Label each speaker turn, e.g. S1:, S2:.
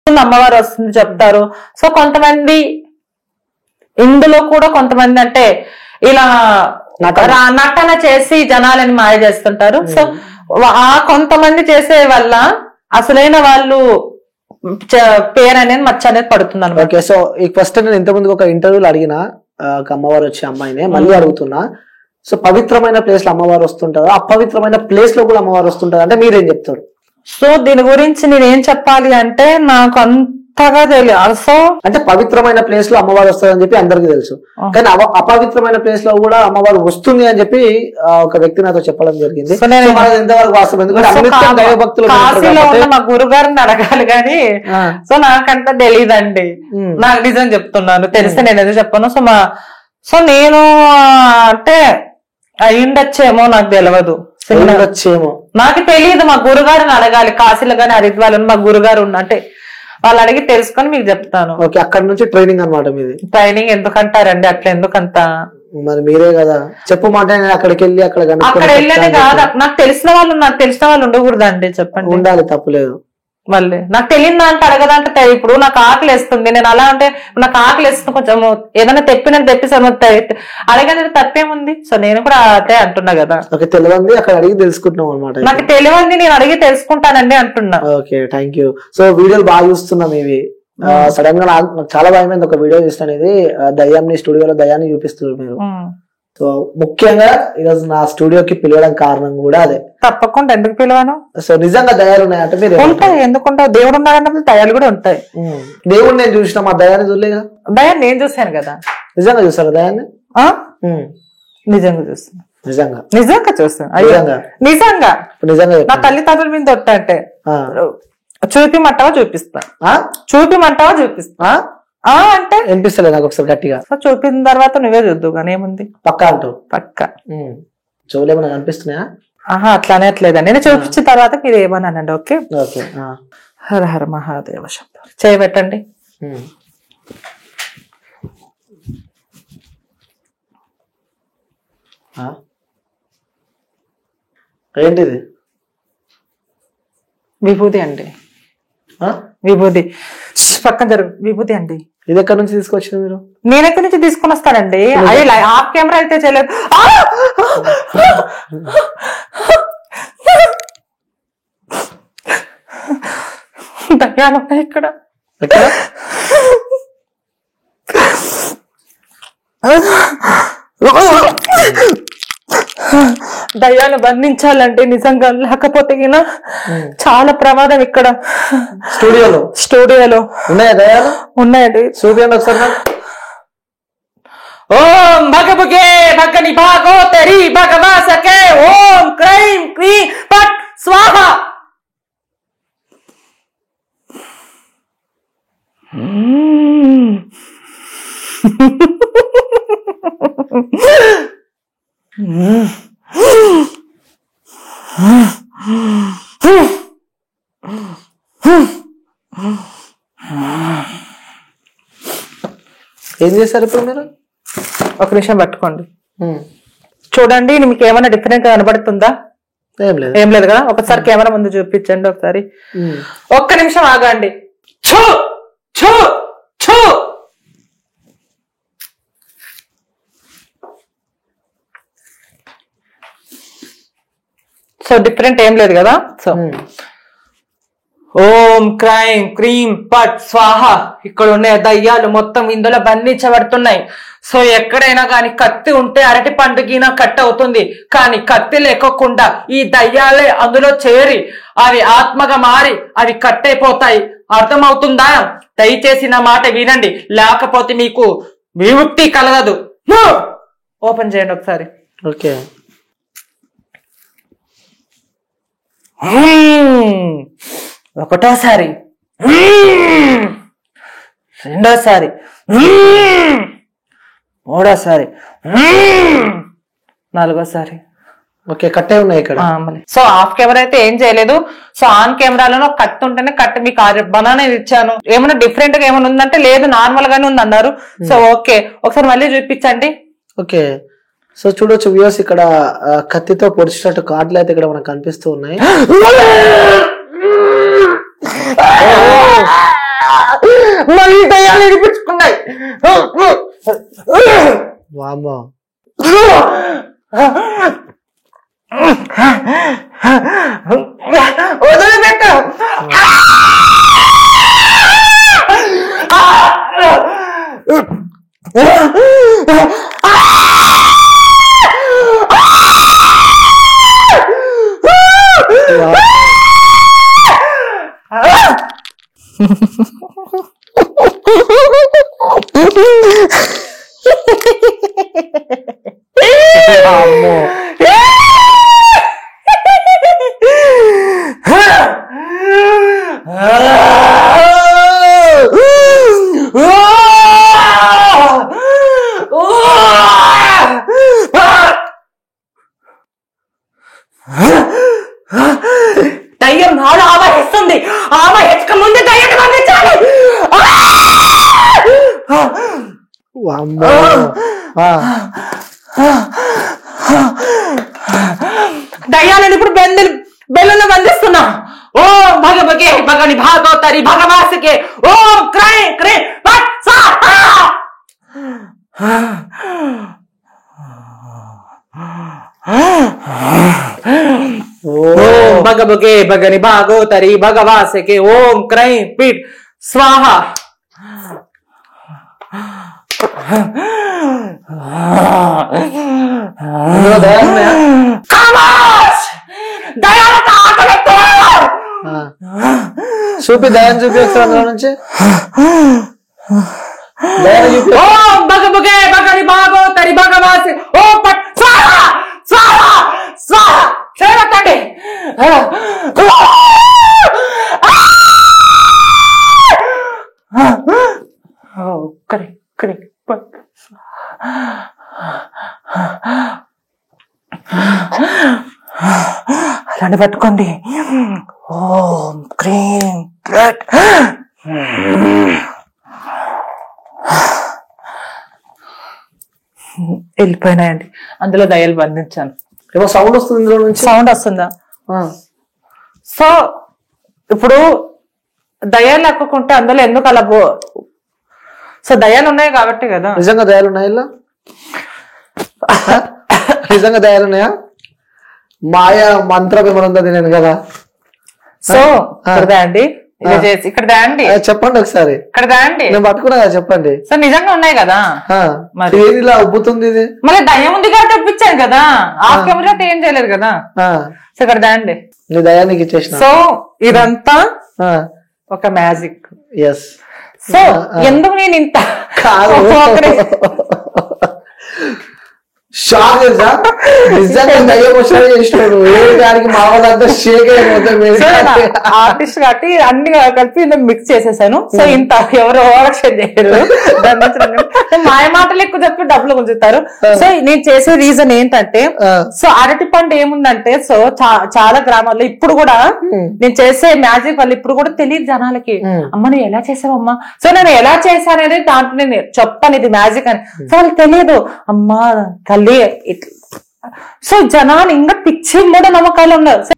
S1: అమ్మవారు వస్తుంది చెప్తారు. సో కొంతమంది ఇందులో కూడా కొంతమంది అంటే ఇలా నటన చేసి జనాలని మాయ చేస్తుంటారు. సో ఆ కొంతమంది చేసే వల్ల అసలైన వాళ్ళు పేరు అనేది మచ్చ అనేది పడుతుంది అనమాట.
S2: ఓకే, సో ఈ క్వశ్చన్ నేను ఇంతకుముందు ఒక ఇంటర్వ్యూలో అడిగిన అమ్మవారు వచ్చే అమ్మాయినే మళ్ళీ అడుగుతున్నా. సో పవిత్రమైన ప్లేస్ లో అమ్మవారు వస్తుంటారు, అపవిత్రమైన ప్లేస్ లో కూడా అమ్మవారు వస్తుంటారు అంటే మీరేం చెప్తారు?
S1: సో దీని గురించి నేనేం చెప్పాలి అంటే నాకు అంతగా తెలియదు. సో అంటే
S2: పవిత్రమైన ప్లేస్ లో అమ్మవారు వస్తుందని చెప్పి అందరికీ తెలుసు, కానీ అపవిత్రమైన ప్లేస్ లో కూడా అమ్మవారు వస్తుంది అని చెప్పి ఒక వ్యక్తి నాతో చెప్పడం జరిగింది. ఎంతవరకు వాస్తవం? ఎందుకంటే దైవభక్తులు
S1: మా గురుగారిని అడగాలి కానీ సో నాకంటే తెలియదండి. నాకు నిజం చెప్తున్నాను, తెలిస్తే నేను ఏదో చెప్పాను. సో నేను అంటే అయ్యుండొచ్చేమో, నాకు తెలియదు, నాకు తెలియదు. మా గురుగారిని అడగాలి. కాశీలో గానీ హరిద్వార్లో మా గురుగారు అంటే వాళ్ళు అడిగి తెలుసుకొని మీకు చెప్తాను.
S2: ఓకే, అక్కడ నుంచి ట్రైనింగ్ అనమాట మీది.
S1: ట్రైనింగ్ ఎందుకంటారండి? అట్లా ఎందుకంత?
S2: మరి మీరే కదా చెప్పమాట. అక్కడికి వెళ్ళి
S1: అక్కడ వెళ్ళేది కాదు. నాకు తెలిసిన వాళ్ళు ఉండకూడదండి? చెప్పండి.
S2: ఉండాలి, తప్పులేదు.
S1: మళ్ళీ నాకు తెలియదా అంటే అడగదంటే ఇప్పుడు నాకు ఆకలి వేస్తుంది, నేను అలా అంటే నాకు ఆకలి వేస్తుంది, కొంచెం ఏదైనా తెప్పిసాను అడగనేది తప్పేముంది? సో నేను కూడా అదే అంటున్నా కదా.
S2: తెలియంది అక్కడ అడిగి తెలుసుకుంటున్నాం అనమాట.
S1: నాకు తెలియంది నేను అడిగి తెలుసుకుంటానండి అంటున్నా.
S2: Okay, thank you. సో వీడియోలు బాగా చూస్తున్నాం ఇవి. సడన్ గా నాకు చాలా భయమైంది. ఒక వీడియో చూస్తాను, ఇది దయ్యాన్ని స్టూడియోలో దయ్యాన్ని చూపిస్తున్నారు మీరు. సో ముఖ్యంగా ఈరోజు నా స్టూడియోకి పిలవడం కారణం కూడా అదే.
S1: తప్పకుండా. ఎందుకు పిలవను?
S2: సో నిజంగా దయాలు ఉన్నాయంటే మీరు
S1: ఉంటాయి. ఎందుకుంటావు? దేవుడు ఉన్నాడంటే దయాలు కూడా ఉంటాయి.
S2: దేవుడు నేను చూసిన, మా దయాన్ని చూడలేదు.
S1: దయాన్ని నేను చూసాను కదా.
S2: నిజంగా చూసాను దయాన్ని?
S1: నిజంగా చూస్తాను.
S2: నిజంగా
S1: చూస్తాను. నిజంగా నా తల్లిదండ్రుల మీద తొట్ట అంటే చూపిమంటావా? చూపిస్తా. అంటే
S2: వినిపిస్తలే నాకు ఒకసారి గట్టిగా.
S1: చూపిన తర్వాత నువ్వే చూద్దు కానీ ఏముంది.
S2: పక్కా అంటూ?
S1: పక్కా.
S2: చెవులేమన్నా కనిపిస్తున్నాయా?
S1: అట్లానే అట్లేదండి. నేను చూపించిన తర్వాత మీరు ఏమన్నానండి. ఓకే. హర హర మహాదేవ శంభో. చేయబెట్టండి.
S2: ఏంటిది?
S1: విభూతి అండి. విభూతి పక్కన జరుగు. విభూతి అండి.
S2: ఇది ఎక్కడి నుంచి తీసుకొచ్చింది మీరు?
S1: నేను ఎక్కడి నుంచి తీసుకుని వస్తానండి. అదే ఆఫ్ కెమెరా అయితే చేయలేదు. దయ్యాలు ఉన్నాయి ఇక్కడ. దయ్యాలు బంధించాలంటే నిజంగా, లేకపోతే చాలా ప్రమాదం ఇక్కడ. స్టూడియోలో
S2: ఉన్నాయా దయ్యాలు?
S1: ఉన్నాయండి.
S2: చూపించండి ఒకసారి.
S1: ఓం భగభుగే భగని భాగో తెరి భగవా సకే ఓం క్రైం క్రీ పట్ స్వాహ.
S2: ఏం చేశారు ఇప్పుడు మీరు?
S1: ఒక నిమిషం పట్టుకోండి, చూడండి. మీకు ఏమైనా డిఫరెంట్ గా కనబడుతుందా? ఏం లేదు కదా. ఒకసారి కెమెరా ముందు చూపించండి ఒకసారి. ఒక్క నిమిషం ఆగండి. సో డిఫరెంట్ ఏం లేదు కదా. సో ఓం క్రైం క్రీం పట్ స్వాహ. ఇక్కడ ఉండే దయ్యాలు మొత్తం ఇందులో బంధించబడుతున్నాయి. సో ఎక్కడైనా కానీ కత్తి ఉంటే అరటి పండుగ కట్ అవుతుంది, కానీ కత్తి లేకోకుండా ఈ దయ్యాలే అందులో చేరి అవి ఆత్మగా మారి అవి కట్ అయిపోతాయి. అర్థమవుతుందా? దయచేసి నా మాట వినండి, లేకపోతే మీకు విముక్తి కలగదు. ఓపెన్ చేయండి ఒకసారి.
S2: ఓకే.
S1: ఒకటోసారి, రెండోసారి, మూడోసారి, నాలుగోసారి.
S2: ఓకే, కట్టే ఉన్నాయి ఇక్కడ.
S1: సో ఆఫ్ కెమెరా అయితే ఏం చేయలేదు. సో ఆన్ కెమెరాలో కట్ ఉంటేనే కట్ మీకు బనానా ఇచ్చాను. ఏమైనా డిఫరెంట్ గా ఏమైనా ఉందంటే లేదు, నార్మల్ గానే ఉంది అన్నారు. సో ఓకే, ఒకసారి మళ్ళీ చూపించండి.
S2: ఓకే. సో చూడొచ్చు వ్యూవర్స్, ఇక్కడ కత్తితో పొడిచినట్టు కార్డులు అయితే ఇక్కడ మనకు కనిపిస్తూ ఉన్నాయి.
S1: దయ్యాలు వినిపించుకున్నాయి.
S2: వామ్మో
S1: వదిలిపెట్టు.
S2: అమ్మో
S1: దయ్యం నాడు ఆవహిస్తుంది. ఆవహించక ముందు దయ్యాన్ని పంపించాలి.
S2: వామ్మో
S1: దయ్యాలను ఇప్పుడు బెల్లును బంధిస్తున్నా. ఓం భగవగే భగని భాగవతరి భగవాసుకే ఓం క్రై క్రై పట్ స్వాహా. ఓం భగవగే భగని భాగవతరి భగవాసుకే ఓం క్రై పిట్ స్వాహా.
S2: చూపి దయాన్ని చూపి అందులో నుంచి
S1: ఓం భగవగే భగని భాగవతరి భగవాసి ఓం పట్ స్వాహా స్వాహా స్వాహా. చేరతండి. అలాంటి పట్టుకోండి. ఓం క్రీం వెళ్ళిపోయినాయండి. అందులో దయ్యాలు బంధించాను.
S2: ఏమో సౌండ్ వస్తుంది ఇందులో నుంచి.
S1: సౌండ్ వస్తుందా? సో ఇప్పుడు దయ్యాలు లెక్కకుంటే అందులో ఎందుకు అలా సో దయ్యాలు ఉన్నాయి కాబట్టి కదా.
S2: నిజంగా దయాలు ఉన్నాయా ఇలా? నిజంగా దయాలు ఉన్నాయా? మాయా మంత్రం ఏమైనా ఉందా నేను కదా.
S1: సో ఇక్కడ అండి ఇక్కడ అండి
S2: చెప్పండి ఒకసారి.
S1: ఇక్కడ అండి
S2: నేను పట్టుకున్నా కదా చెప్పండి.
S1: సో నిజంగా ఉన్నాయి కదా.
S2: మరి ఇలా ఉబ్బుతుంది ఇది.
S1: మళ్ళీ దయ్యం ఉంది కాబట్టి ఒప్పించాను కదా. ఆఫ్ కెమెరా ఏం చేయలేదు కదా. సో ఇక్కడ అండి
S2: నీ దయానికి ఇచ్చేసిన.
S1: సో ఇదంతా ఒక మ్యాజిక్.
S2: ఎస్.
S1: సో ఎందుకు నేను ఇంత
S2: షాక్ తెలుసా? నిజంగా దయ్యం వచ్చాడు చేసినాడు. దానికి మా వాళ్ళంతా షేక్ అయిపోతాం.
S1: ఆర్టిస్ట్ కాబట్టి అన్ని కలిపి మిక్స్ చేసేసాను. సో ఇంత ఎవరు ఓవరాక్షన్ చేయరు. మాయ మాటలు ఎక్కువ చెప్పి డబ్బులు గుంజుతారు. సో నేను చేసే రీజన్ ఏంటంటే సో అరటి పండు ఏముందంటే సో చాలా గ్రామాల్లో ఇప్పుడు కూడా నేను చేసే మ్యాజిక్ వల్ల ఇప్పుడు కూడా తెలియదు జనాలకి. అమ్మ నువ్వు ఎలా చేసావమ్మా. సో నేను ఎలా చేశాననేది దాంట్లో నేను చెప్తాను ఇది మ్యాజిక్ అని. సో వాళ్ళకి తెలియదు. అమ్మా తల్లి సో జనాలు ఇంకా పిచ్చి మూఢ నమ్మకాలు ఉన్నారు.